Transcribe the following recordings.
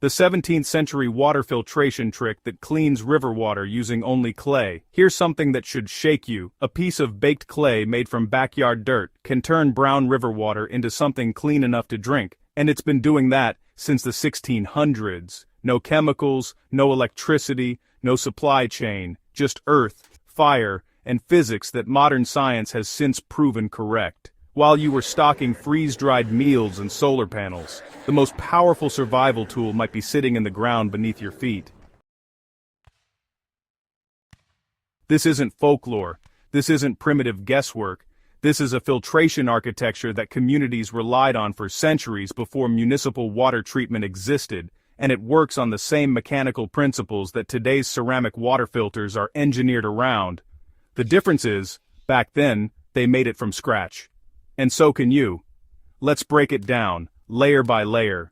The 17th century water filtration trick that cleans river water using only clay. Here's something that should shake you. A piece of baked clay made from backyard dirt can turn brown river water into something clean enough to drink, and it's been doing that since the 1600s. No chemicals, no electricity, no supply chain, just earth, fire, and physics that modern science has since proven correct. While you were stocking freeze-dried meals and solar panels, the most powerful survival tool might be sitting in the ground beneath your feet. This isn't folklore. This isn't primitive guesswork. This is a filtration architecture that communities relied on for centuries before municipal water treatment existed, and it works on the same mechanical principles that today's ceramic water filters are engineered around. The difference is, back then, they made it from scratch. And so can you. Let's break it down, layer by layer.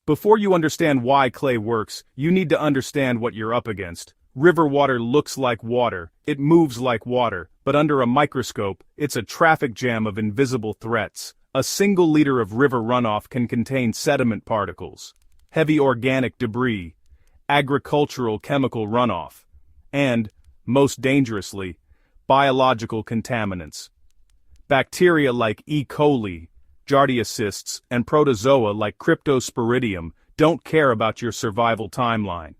Before you understand why clay works, you need to understand what you're up against. River water looks like water, it moves like water, but under a microscope, it's a traffic jam of invisible threats. A single liter of river runoff can contain sediment particles, heavy organic debris, agricultural chemical runoff, and, most dangerously, biological contaminants. Bacteria like E. coli, Giardia cysts, and protozoa like Cryptosporidium don't care about your survival timeline.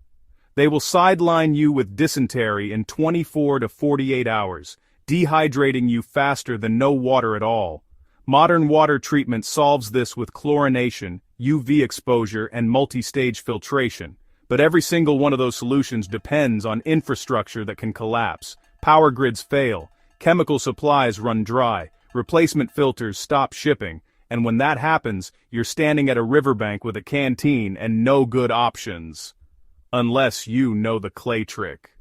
They will sideline you with dysentery in 24 to 48 hours, dehydrating you faster than no water at all. Modern water treatment solves this with chlorination, UV exposure, and multi-stage filtration. But every single one of those solutions depends on infrastructure that can collapse. Power grids fail, chemical supplies run dry, replacement filters stop shipping, and when that happens, you're standing at a riverbank with a canteen and no good options. Unless you know the clay trick.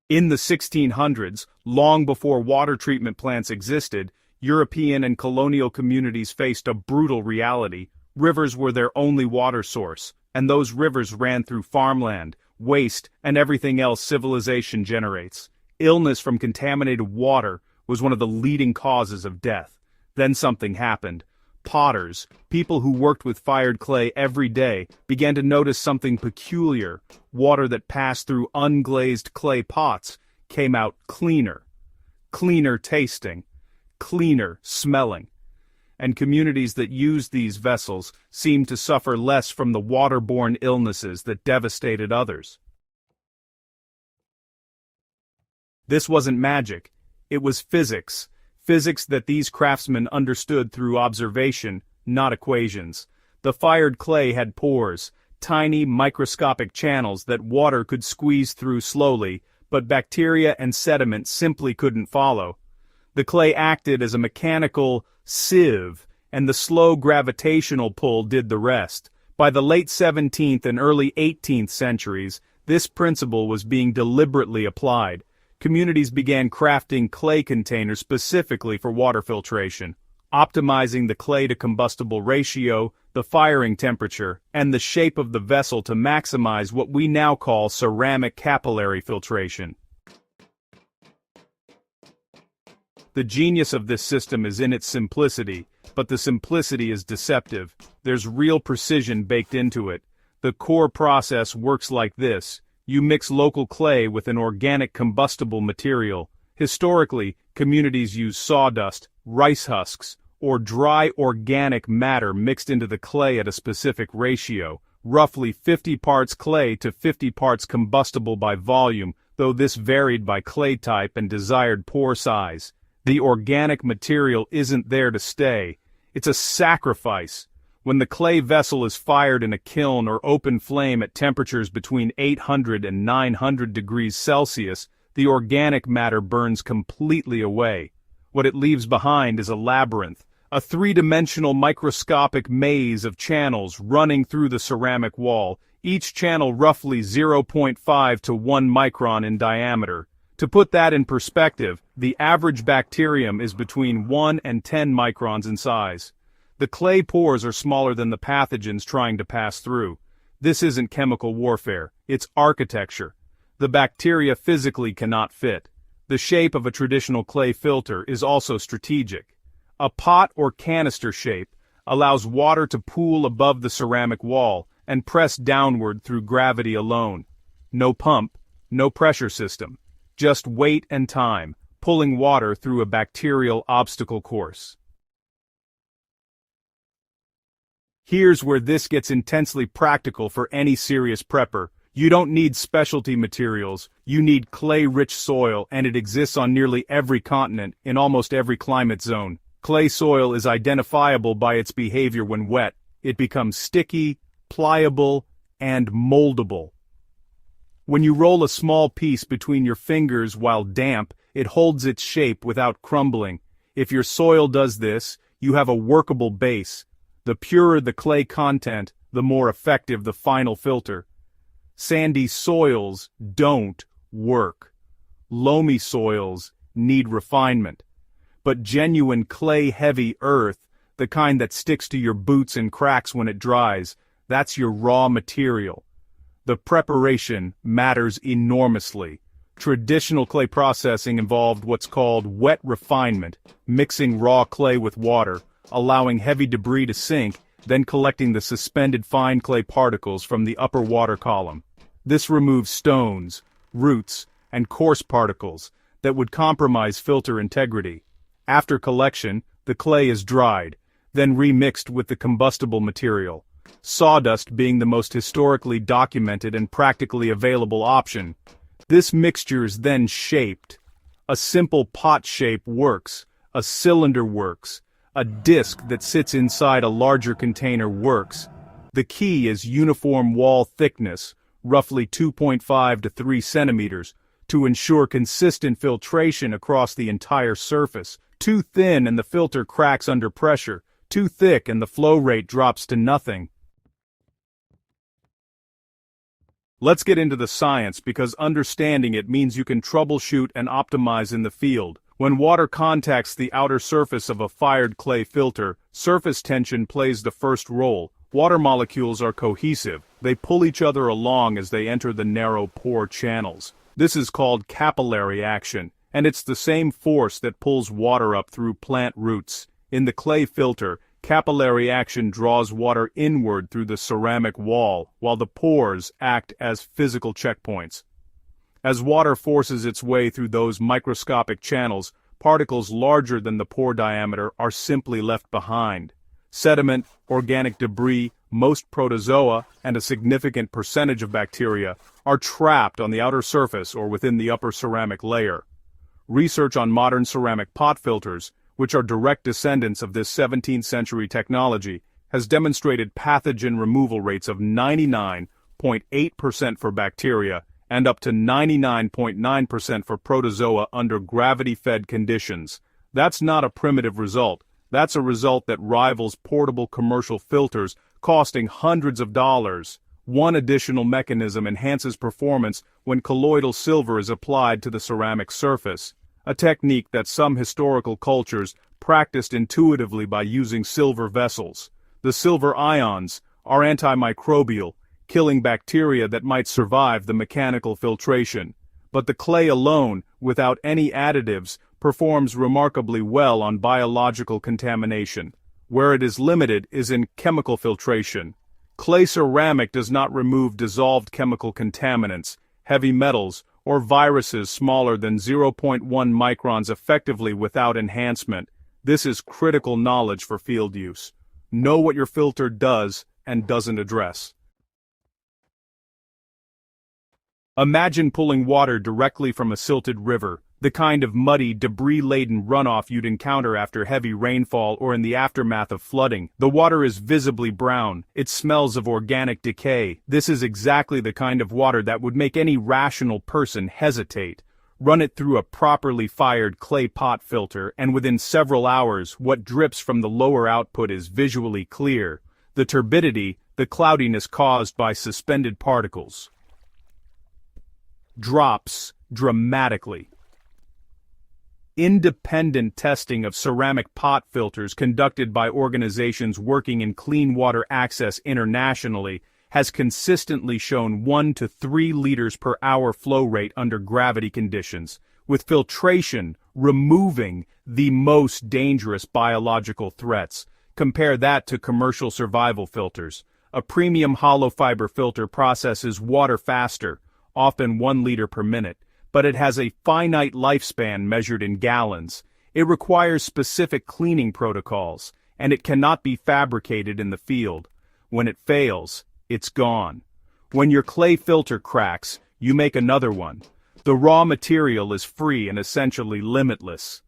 In the 1600s, long before water treatment plants existed, European and colonial communities faced a brutal reality. Rivers were their only water source, and those rivers ran through farmland, waste, and everything else civilization generates. Illness from contaminated water was one of the leading causes of death. Then something happened. Potters, people who worked with fired clay every day, began to notice something peculiar. Water that passed through unglazed clay pots came out cleaner. Cleaner tasting. Cleaner smelling. And communities that used these vessels seemed to suffer less from the waterborne illnesses that devastated others. This wasn't magic, it was physics. Physics that these craftsmen understood through observation, not equations. The fired clay had pores, tiny microscopic channels that water could squeeze through slowly, but bacteria and sediment simply couldn't follow. The clay acted as a mechanical sieve, and the slow gravitational pull did the rest. By the late 17th and early 18th centuries, this principle was being deliberately applied. Communities began crafting clay containers specifically for water filtration, optimizing the clay-to-combustible ratio, the firing temperature, and the shape of the vessel to maximize what we now call ceramic capillary filtration. The genius of this system is in its simplicity, but the simplicity is deceptive. There's real precision baked into it. The core process works like this. You mix local clay with an organic combustible material. Historically, communities use sawdust, rice husks, or dry organic matter mixed into the clay at a specific ratio, roughly 50 parts clay to 50 parts combustible by volume, though this varied by clay type and desired pore size. The organic material isn't there to stay. It's a sacrifice. When the clay vessel is fired in a kiln or open flame at temperatures between 800 and 900 degrees Celsius, the organic matter burns completely away. What it leaves behind is a labyrinth, a three-dimensional microscopic maze of channels running through the ceramic wall, each channel roughly 0.5 to 1 micron in diameter. To put that in perspective, the average bacterium is between 1 and 10 microns in size. The clay pores are smaller than the pathogens trying to pass through. This isn't chemical warfare, it's architecture. The bacteria physically cannot fit. The shape of a traditional clay filter is also strategic. A pot or canister shape allows water to pool above the ceramic wall and press downward through gravity alone. No pump, no pressure system, just weight and time, pulling water through a bacterial obstacle course. Here's where this gets intensely practical for any serious prepper. You don't need specialty materials, you need clay-rich soil, and it exists on nearly every continent, in almost every climate zone. Clay soil is identifiable by its behavior when wet. It becomes sticky, pliable, and moldable. When you roll a small piece between your fingers while damp, it holds its shape without crumbling. If your soil does this, you have a workable base. The purer the clay content, the more effective the final filter. Sandy soils don't work. Loamy soils need refinement. But genuine clay-heavy earth, the kind that sticks to your boots and cracks when it dries, that's your raw material. The preparation matters enormously. Traditional clay processing involved what's called wet refinement, mixing raw clay with water, allowing heavy debris to sink, then collecting the suspended fine clay particles from the upper water column. This removes stones, roots, and coarse particles that would compromise filter integrity. After collection, the clay is dried, then remixed with the combustible material, sawdust being the most historically documented and practically available option. This mixture is then shaped. A simple pot shape works, a cylinder works, a disc that sits inside a larger container works. The key is uniform wall thickness, roughly 2.5 to 3 centimeters, to ensure consistent filtration across the entire surface. Too thin and the filter cracks under pressure, too thick and the flow rate drops to nothing. Let's get into the science, because understanding it means you can troubleshoot and optimize in the field. When water contacts the outer surface of a fired clay filter, surface tension plays the first role. Water molecules are cohesive. They pull each other along as they enter the narrow pore channels. This is called capillary action, and it's the same force that pulls water up through plant roots. In the clay filter, capillary action draws water inward through the ceramic wall, while the pores act as physical checkpoints. As water forces its way through those microscopic channels, particles larger than the pore diameter are simply left behind. Sediment, organic debris, most protozoa, and a significant percentage of bacteria are trapped on the outer surface or within the upper ceramic layer. Research on modern ceramic pot filters, which are direct descendants of this 17th century technology, has demonstrated pathogen removal rates of 99.8% for bacteria and up to 99.9% for protozoa under gravity-fed conditions. That's not a primitive result. That's a result that rivals portable commercial filters costing hundreds of dollars. One additional mechanism enhances performance when colloidal silver is applied to the ceramic surface, a technique that some historical cultures practiced intuitively by using silver vessels. The silver ions are antimicrobial, killing bacteria that might survive the mechanical filtration. But the clay alone, without any additives, performs remarkably well on biological contamination. Where it is limited is in chemical filtration. Clay ceramic does not remove dissolved chemical contaminants, heavy metals, or viruses smaller than 0.1 microns effectively without enhancement. This is critical knowledge for field use. Know what your filter does and doesn't address. Imagine pulling water directly from a silted river, the kind of muddy, debris-laden runoff you'd encounter after heavy rainfall or in the aftermath of flooding. The water is visibly brown. It smells of organic decay. This is exactly the kind of water that would make any rational person hesitate. Run it through a properly fired clay pot filter, and within several hours, what drips from the lower output is visually clear. The turbidity, the cloudiness caused by suspended particles, drops dramatically. Independent testing of ceramic pot filters conducted by organizations working in clean water access internationally has consistently shown 1 to 3 liters per hour flow rate under gravity conditions. With filtration, removing the most dangerous biological threats. Compare that to commercial survival filters. A premium hollow fiber filter processes water faster, often 1 liter per minute, but it has a finite lifespan measured in gallons. It requires specific cleaning protocols, and it cannot be fabricated in the field. When it fails, it's gone. When your clay filter cracks, you make another one. The raw material is free and essentially limitless.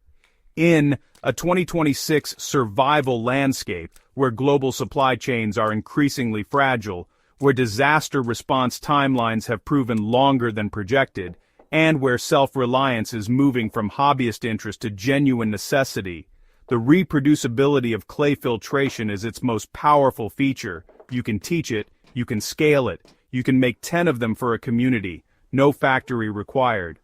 In a 2026 survival landscape, where global supply chains are increasingly fragile, where disaster response timelines have proven longer than projected, and where self-reliance is moving from hobbyist interest to genuine necessity, the reproducibility of clay filtration is its most powerful feature. You can teach it, you can scale it, you can make 10 of them for a community, no factory required.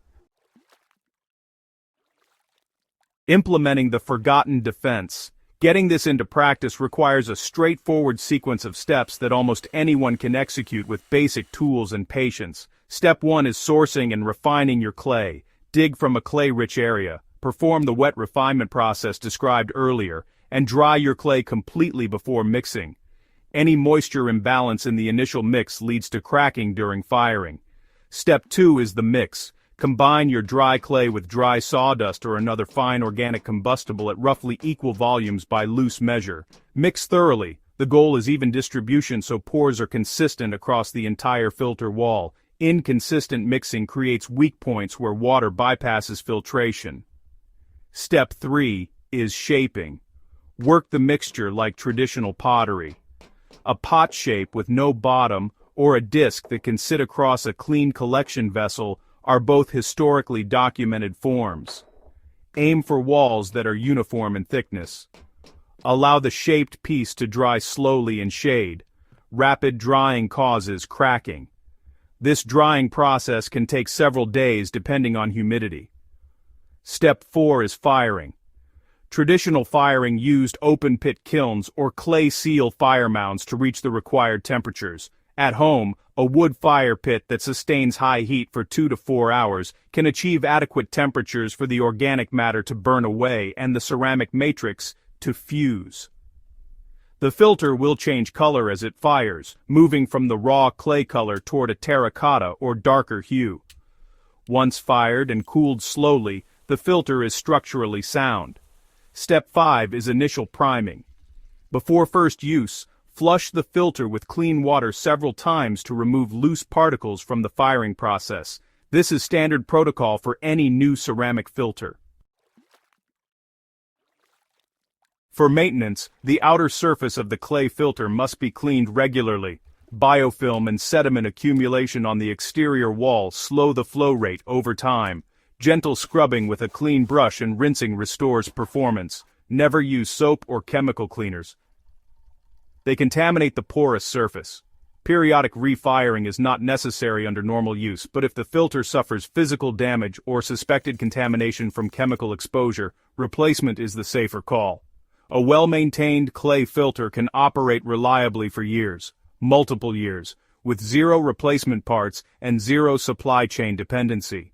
Implementing the forgotten defense. Getting this into practice requires a straightforward sequence of steps that almost anyone can execute with basic tools and patience. Step 1 is sourcing and refining your clay. Dig from a clay-rich area, perform the wet refinement process described earlier, and dry your clay completely before mixing. Any moisture imbalance in the initial mix leads to cracking during firing. Step 2 is the mix. Combine your dry clay with dry sawdust or another fine organic combustible at roughly equal volumes by loose measure. Mix thoroughly. The goal is even distribution so pores are consistent across the entire filter wall. Inconsistent mixing creates weak points where water bypasses filtration. Step 3 is shaping. Work the mixture like traditional pottery. A pot shape with no bottom or a disc that can sit across a clean collection vessel are both historically documented forms. Aim for walls that are uniform in thickness. Allow the shaped piece to dry slowly in shade. Rapid drying causes cracking. This drying process can take several days depending on humidity. Step 4 is firing. Traditional firing used open-pit kilns or clay seal fire mounds to reach the required temperatures. At home, a wood fire pit that sustains high heat for 2 to 4 hours can achieve adequate temperatures for the organic matter to burn away and the ceramic matrix to fuse. The filter will change color as it fires, moving from the raw clay color toward a terracotta or darker hue. Once fired and cooled slowly, the filter is structurally sound. Step 5 is initial priming. Before first use, flush the filter with clean water several times to remove loose particles from the firing process. This is standard protocol for any new ceramic filter. For maintenance, the outer surface of the clay filter must be cleaned regularly. Biofilm and sediment accumulation on the exterior wall slow the flow rate over time. Gentle scrubbing with a clean brush and rinsing restores performance. Never use soap or chemical cleaners. They contaminate the porous surface. Periodic refiring is not necessary under normal use, but if the filter suffers physical damage or suspected contamination from chemical exposure, replacement is the safer call. A well-maintained clay filter can operate reliably for years, multiple years, with zero replacement parts and zero supply chain dependency.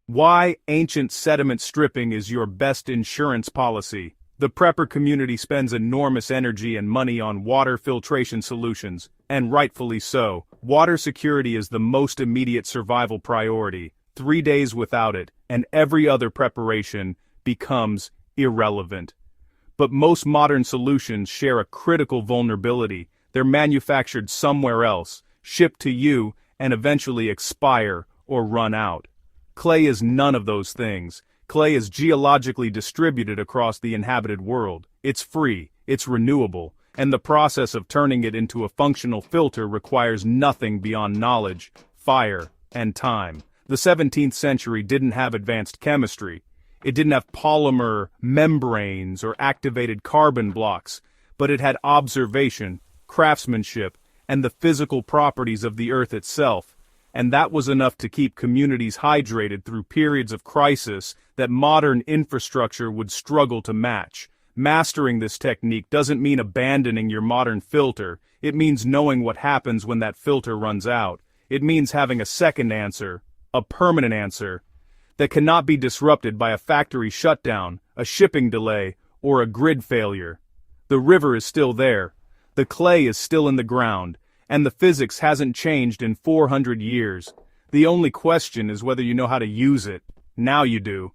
Why ancient sediment stripping is your best insurance policy. The prepper community spends enormous energy and money on water filtration solutions, and rightfully so. Water security is the most immediate survival priority. 3 days without it, and every other preparation becomes irrelevant. But most modern solutions share a critical vulnerability. They're manufactured somewhere else, shipped to you, and eventually expire or run out. Clay is none of those things. Clay is geologically distributed across the inhabited world. It's free, it's renewable, and the process of turning it into a functional filter requires nothing beyond knowledge, fire, and time. The 17th century didn't have advanced chemistry. It didn't have polymer membranes or activated carbon blocks, but it had observation, craftsmanship, and the physical properties of the earth itself. And that was enough to keep communities hydrated through periods of crisis that modern infrastructure would struggle to match. Mastering this technique doesn't mean abandoning your modern filter. It means knowing what happens when that filter runs out. It means having a second answer, a permanent answer, that cannot be disrupted by a factory shutdown, a shipping delay, or a grid failure. The river is still there, the clay is still in the ground, and the physics hasn't changed in 400 years. The only question is whether you know how to use it. Now you do.